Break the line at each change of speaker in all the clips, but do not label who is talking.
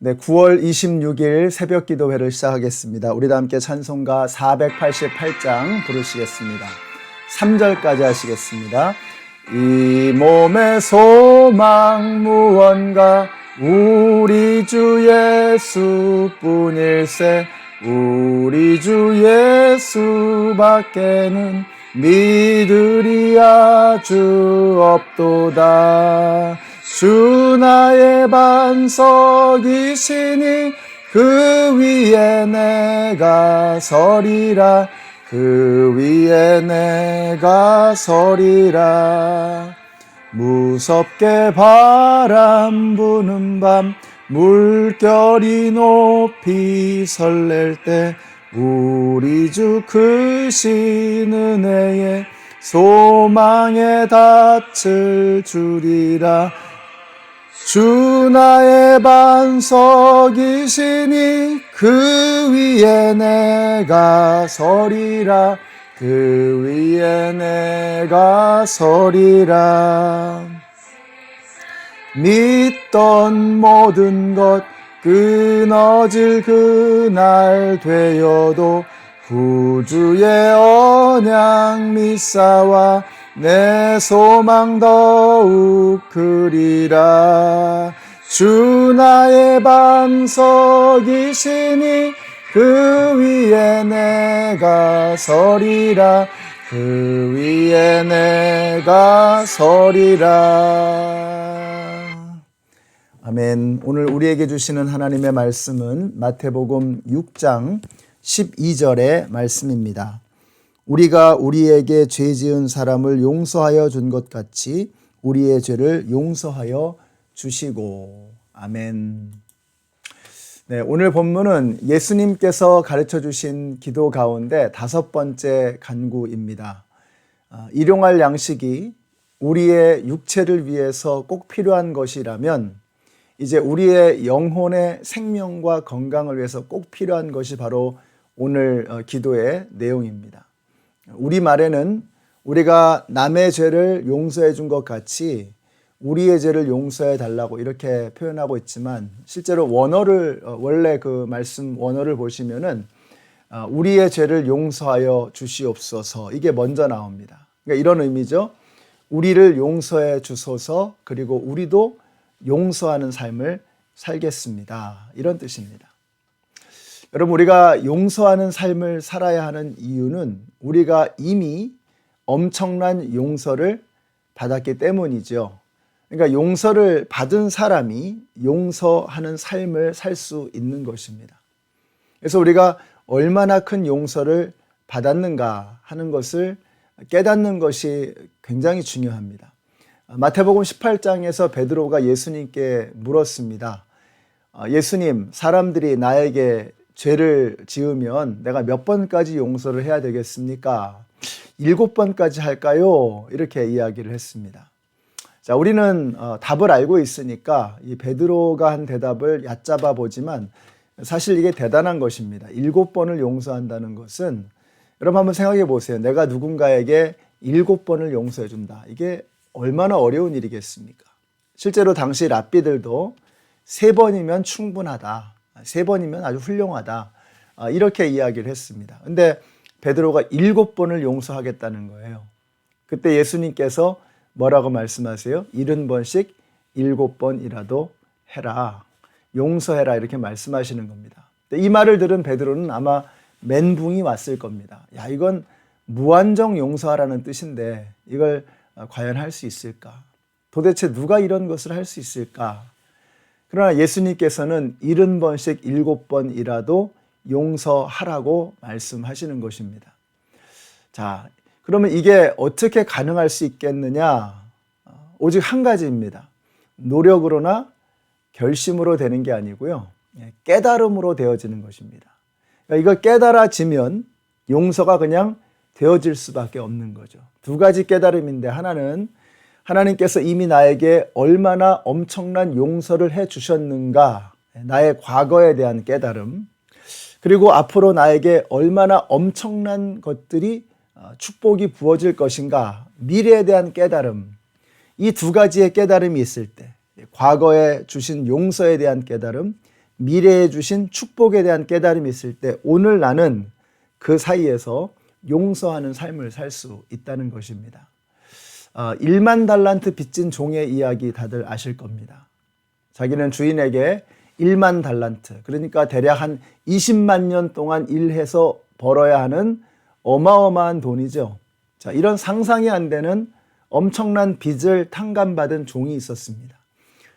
네, 9월 26일 새벽 기도회를 시작하겠습니다. 우리 다 함께 찬송가 488장 부르시겠습니다. 3절까지 하시겠습니다. 이 몸의 소망 무언가 우리 주 예수뿐일세. 우리 주 예수밖에는 믿으리 아주 없도다. 주 나의 반석이시니 그 위에 내가 서리라. 그 위에 내가 서리라. 무섭게 바람 부는 밤 물결이 높이 설렐 때 우리 주 크신 은혜에 소망에 닻을 주리라. 주 나의 반석이시니 그 위에 내가 서리라. 그 위에 내가 서리라. 믿던 모든 것 끊어질 그날 되어도 구주의 언약 믿사와 내 소망 더욱 크리라. 주 나의 반석이시니 그 위에 내가 서리라. 그 위에 내가 서리라. 아멘. 오늘 우리에게 주시는 하나님의 말씀은 마태복음 6장 12절의 말씀입니다. 우리가 우리에게 죄 지은 사람을 용서하여 준 것 같이 우리의 죄를 용서하여 주시고. 아멘. 네, 오늘 본문은 예수님께서 가르쳐 주신 기도 가운데 5번째 간구입니다. 일용할 양식이 우리의 육체를 위해서 꼭 필요한 것이라면 이제 우리의 영혼의 생명과 건강을 위해서 꼭 필요한 것이 바로 오늘 기도의 내용입니다. 우리말에는 우리가 남의 죄를 용서해 준 것 같이 우리의 죄를 용서해 달라고 이렇게 표현하고 있지만 실제로 원래 그 말씀 원어를 보시면은 우리의 죄를 용서하여 주시옵소서, 이게 먼저 나옵니다. 그러니까 이런 의미죠. 우리를 용서해 주소서, 그리고 우리도 용서하는 삶을 살겠습니다, 이런 뜻입니다. 여러분, 우리가 용서하는 삶을 살아야 하는 이유는 우리가 이미 엄청난 용서를 받았기 때문이죠. 그러니까 용서를 받은 사람이 용서하는 삶을 살 수 있는 것입니다. 그래서 우리가 얼마나 큰 용서를 받았는가 하는 것을 깨닫는 것이 굉장히 중요합니다. 마태복음 18장에서 베드로가 예수님께 물었습니다. 예수님, 사람들이 나에게 죄를 지으면 내가 몇 번까지 용서를 해야 되겠습니까? 7번까지 할까요? 이렇게 이야기를 했습니다. 자, 우리는 답을 알고 있으니까 이 베드로가 한 대답을 얕잡아 보지만 사실 이게 대단한 것입니다. 7번을 용서한다는 것은, 여러분 한번 생각해 보세요. 내가 누군가에게 7번을 용서해 준다. 이게 얼마나 어려운 일이겠습니까? 실제로 당시 랍비들도 3번이면 충분하다, 3번이면 아주 훌륭하다, 이렇게 이야기를 했습니다. 근데 베드로가 7번을 용서하겠다는 거예요. 그때 예수님께서 뭐라고 말씀하세요? 70번씩 7번이라도 해라, 용서해라, 이렇게 말씀하시는 겁니다. 이 말을 들은 베드로는 아마 멘붕이 왔을 겁니다. 야, 이건 무한정 용서하라는 뜻인데 이걸 과연 할 수 있을까? 도대체 누가 이런 것을 할 수 있을까? 그러나 예수님께서는 70번씩 7번이라도 용서하라고 말씀하시는 것입니다. 자, 그러면 이게 어떻게 가능할 수 있겠느냐? 오직 한 가지입니다. 노력으로나 결심으로 되는 게 아니고요, 깨달음으로 되어지는 것입니다. 그러니까 이걸 깨달아지면 용서가 그냥 되어질 수밖에 없는 거죠. 2가지 깨달음인데, 하나는 하나님께서 이미 나에게 얼마나 엄청난 용서를 해 주셨는가, 나의 과거에 대한 깨달음, 그리고 앞으로 나에게 얼마나 엄청난 것들이 축복이 부어질 것인가, 미래에 대한 깨달음. 이 2가지의 깨달음이 있을 때, 과거에 주신 용서에 대한 깨달음, 미래에 주신 축복에 대한 깨달음이 있을 때 오늘 나는 그 사이에서 용서하는 삶을 살 수 있다는 것입니다. 1만 달란트 빚진 종의 이야기 다들 아실 겁니다. 자기는 주인에게 1만 달란트, 그러니까 대략 한 20만 년 동안 일해서 벌어야 하는 어마어마한 돈이죠. 자, 이런 상상이 안 되는 엄청난 빚을 탕감받은 종이 있었습니다.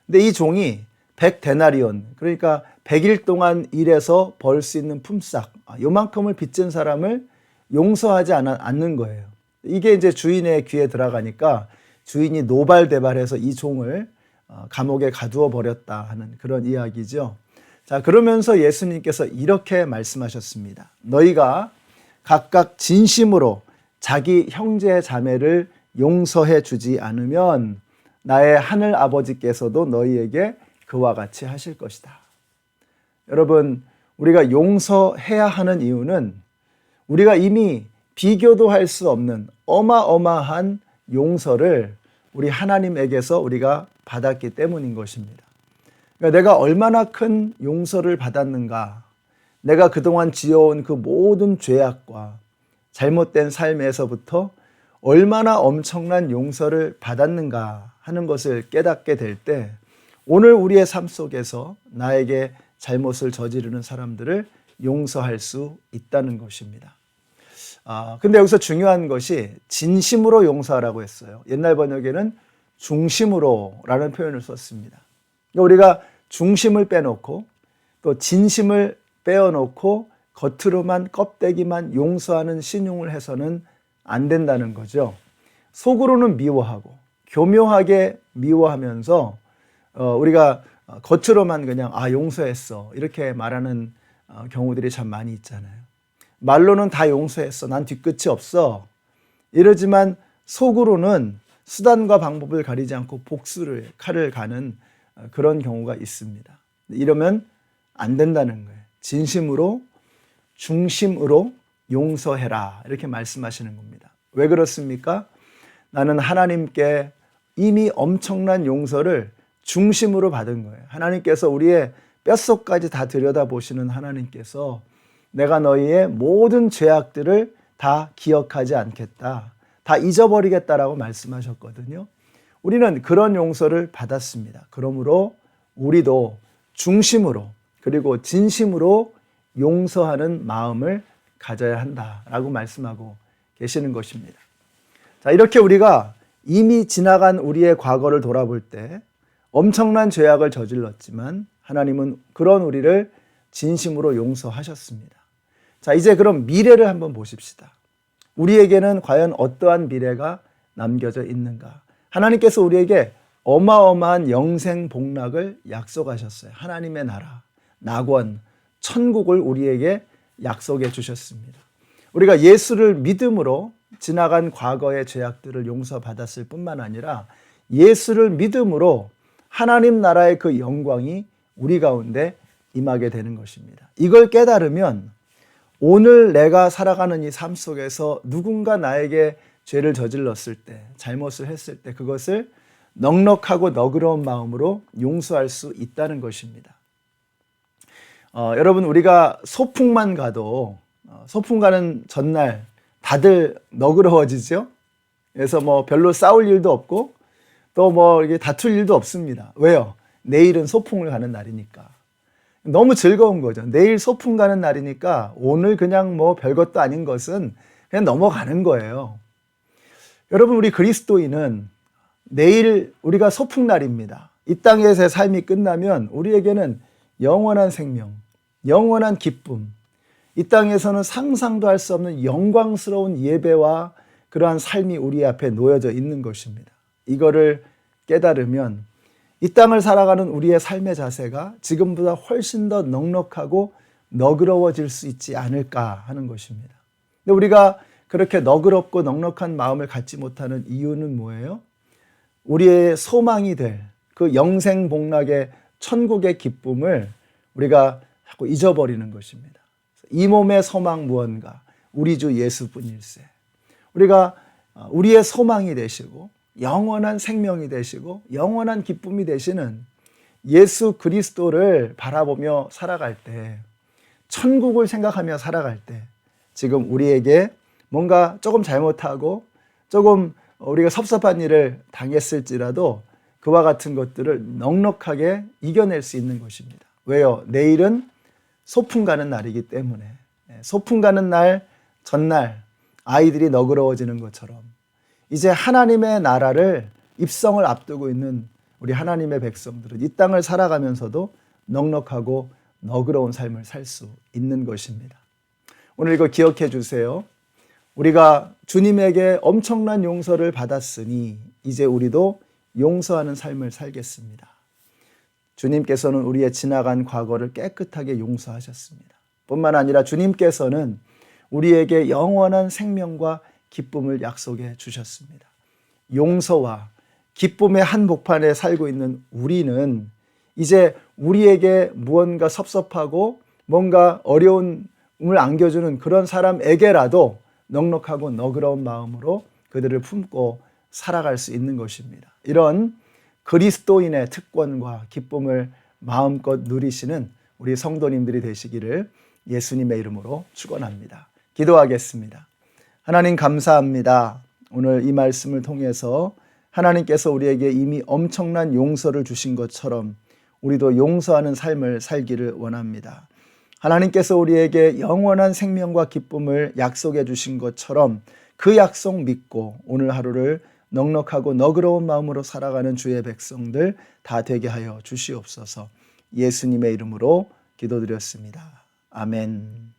근데 이 종이 100데나리온, 그러니까 100일 동안 일해서 벌 수 있는 품삯, 요만큼을 빚진 사람을 용서하지 않는 거예요. 이게 이제 주인의 귀에 들어가니까 주인이 노발대발해서 이 종을 감옥에 가두어 버렸다 하는 그런 이야기죠. 자, 그러면서 예수님께서 이렇게 말씀하셨습니다. 너희가 각각 진심으로 자기 형제 자매를 용서해 주지 않으면 나의 하늘 아버지께서도 너희에게 그와 같이 하실 것이다. 여러분, 우리가 용서해야 하는 이유는 우리가 이미 비교도 할 수 없는 어마어마한 용서를 우리 하나님에게서 우리가 받았기 때문인 것입니다. 그러니까 내가 얼마나 큰 용서를 받았는가, 내가 그동안 지어온 그 모든 죄악과 잘못된 삶에서부터 얼마나 엄청난 용서를 받았는가 하는 것을 깨닫게 될 때 오늘 우리의 삶 속에서 나에게 잘못을 저지르는 사람들을 용서할 수 있다는 것입니다. 근데 여기서 중요한 것이 진심으로 용서하라고 했어요. 옛날 번역에는 중심으로라는 표현을 썼습니다. 그러니까 우리가 중심을 빼놓고 또 진심을 빼어놓고 겉으로만 껍데기만 용서하는 신용을 해서는 안 된다는 거죠. 속으로는 미워하고 교묘하게 미워하면서 우리가 겉으로만 그냥 용서했어 이렇게 말하는 경우들이 참 많이 있잖아요. 말로는 다 용서했어, 난 뒤끝이 없어 이러지만 속으로는 수단과 방법을 가리지 않고 칼을 가는 그런 경우가 있습니다. 이러면 안 된다는 거예요. 진심으로 중심으로 용서해라 이렇게 말씀하시는 겁니다. 왜 그렇습니까? 나는 하나님께 이미 엄청난 용서를 중심으로 받은 거예요. 하나님께서 우리의 뼛속까지 다 들여다보시는 하나님께서 내가 너희의 모든 죄악들을 다 기억하지 않겠다, 다 잊어버리겠다라고 말씀하셨거든요. 우리는 그런 용서를 받았습니다. 그러므로 우리도 중심으로 그리고 진심으로 용서하는 마음을 가져야 한다라고 말씀하고 계시는 것입니다. 자, 이렇게 우리가 이미 지나간 우리의 과거를 돌아볼 때 엄청난 죄악을 저질렀지만 하나님은 그런 우리를 진심으로 용서하셨습니다. 자, 이제 그럼 미래를 한번 보십시다. 우리에게는 과연 어떠한 미래가 남겨져 있는가? 하나님께서 우리에게 어마어마한 영생 복락을 약속하셨어요. 하나님의 나라, 낙원, 천국을 우리에게 약속해 주셨습니다. 우리가 예수를 믿음으로 지나간 과거의 죄악들을 용서받았을 뿐만 아니라 예수를 믿음으로 하나님 나라의 그 영광이 우리 가운데 임하게 되는 것입니다. 이걸 깨달으면 오늘 내가 살아가는 이 삶 속에서 누군가 나에게 죄를 저질렀을 때, 잘못을 했을 때 그것을 넉넉하고 너그러운 마음으로 용서할 수 있다는 것입니다. 여러분, 우리가 소풍만 가도 소풍 가는 전날 다들 너그러워지죠? 그래서 별로 싸울 일도 없고 또 이게 다툴 일도 없습니다. 왜요? 내일은 소풍을 가는 날이니까. 너무 즐거운 거죠. 내일 소풍 가는 날이니까 오늘 그냥 별것도 아닌 것은 그냥 넘어가는 거예요. 여러분, 우리 그리스도인은 내일 우리가 소풍 날입니다. 이 땅에서의 삶이 끝나면 우리에게는 영원한 생명, 영원한 기쁨, 이 땅에서는 상상도 할 수 없는 영광스러운 예배와 그러한 삶이 우리 앞에 놓여져 있는 것입니다. 이거를 깨달으면 이 땅을 살아가는 우리의 삶의 자세가 지금보다 훨씬 더 넉넉하고 너그러워질 수 있지 않을까 하는 것입니다. 근데 우리가 그렇게 너그럽고 넉넉한 마음을 갖지 못하는 이유는 뭐예요? 우리의 소망이 될 그 영생복락의 천국의 기쁨을 우리가 자꾸 잊어버리는 것입니다. 이 몸의 소망 무언가? 우리 주 예수뿐일세. 우리가 우리의 소망이 되시고 영원한 생명이 되시고 영원한 기쁨이 되시는 예수 그리스도를 바라보며 살아갈 때, 천국을 생각하며 살아갈 때, 지금 우리에게 뭔가 조금 잘못하고 조금 우리가 섭섭한 일을 당했을지라도 그와 같은 것들을 넉넉하게 이겨낼 수 있는 것입니다. 왜요? 내일은 소풍 가는 날이기 때문에. 소풍 가는 날 전날 아이들이 너그러워지는 것처럼 이제 하나님의 나라를 입성을 앞두고 있는 우리 하나님의 백성들은 이 땅을 살아가면서도 넉넉하고 너그러운 삶을 살 수 있는 것입니다. 오늘 이거 기억해 주세요. 우리가 주님에게 엄청난 용서를 받았으니 이제 우리도 용서하는 삶을 살겠습니다. 주님께서는 우리의 지나간 과거를 깨끗하게 용서하셨습니다. 뿐만 아니라 주님께서는 우리에게 영원한 생명과 기쁨을 약속해 주셨습니다. 용서와 기쁨의 한복판에 살고 있는 우리는 이제 우리에게 무언가 섭섭하고 뭔가 어려움을 안겨주는 그런 사람에게라도 넉넉하고 너그러운 마음으로 그들을 품고 살아갈 수 있는 것입니다. 이런 그리스도인의 특권과 기쁨을 마음껏 누리시는 우리 성도님들이 되시기를 예수님의 이름으로 축원합니다. 기도하겠습니다. 하나님 감사합니다. 오늘 이 말씀을 통해서 하나님께서 우리에게 이미 엄청난 용서를 주신 것처럼 우리도 용서하는 삶을 살기를 원합니다. 하나님께서 우리에게 영원한 생명과 기쁨을 약속해 주신 것처럼 그 약속 믿고 오늘 하루를 넉넉하고 너그러운 마음으로 살아가는 주의 백성들 다 되게 하여 주시옵소서. 예수님의 이름으로 기도드렸습니다. 아멘.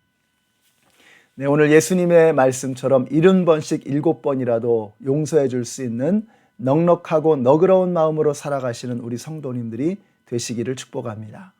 네, 오늘 예수님의 말씀처럼 70번씩 7번이라도 용서해 줄 수 있는 넉넉하고 너그러운 마음으로 살아가시는 우리 성도님들이 되시기를 축복합니다.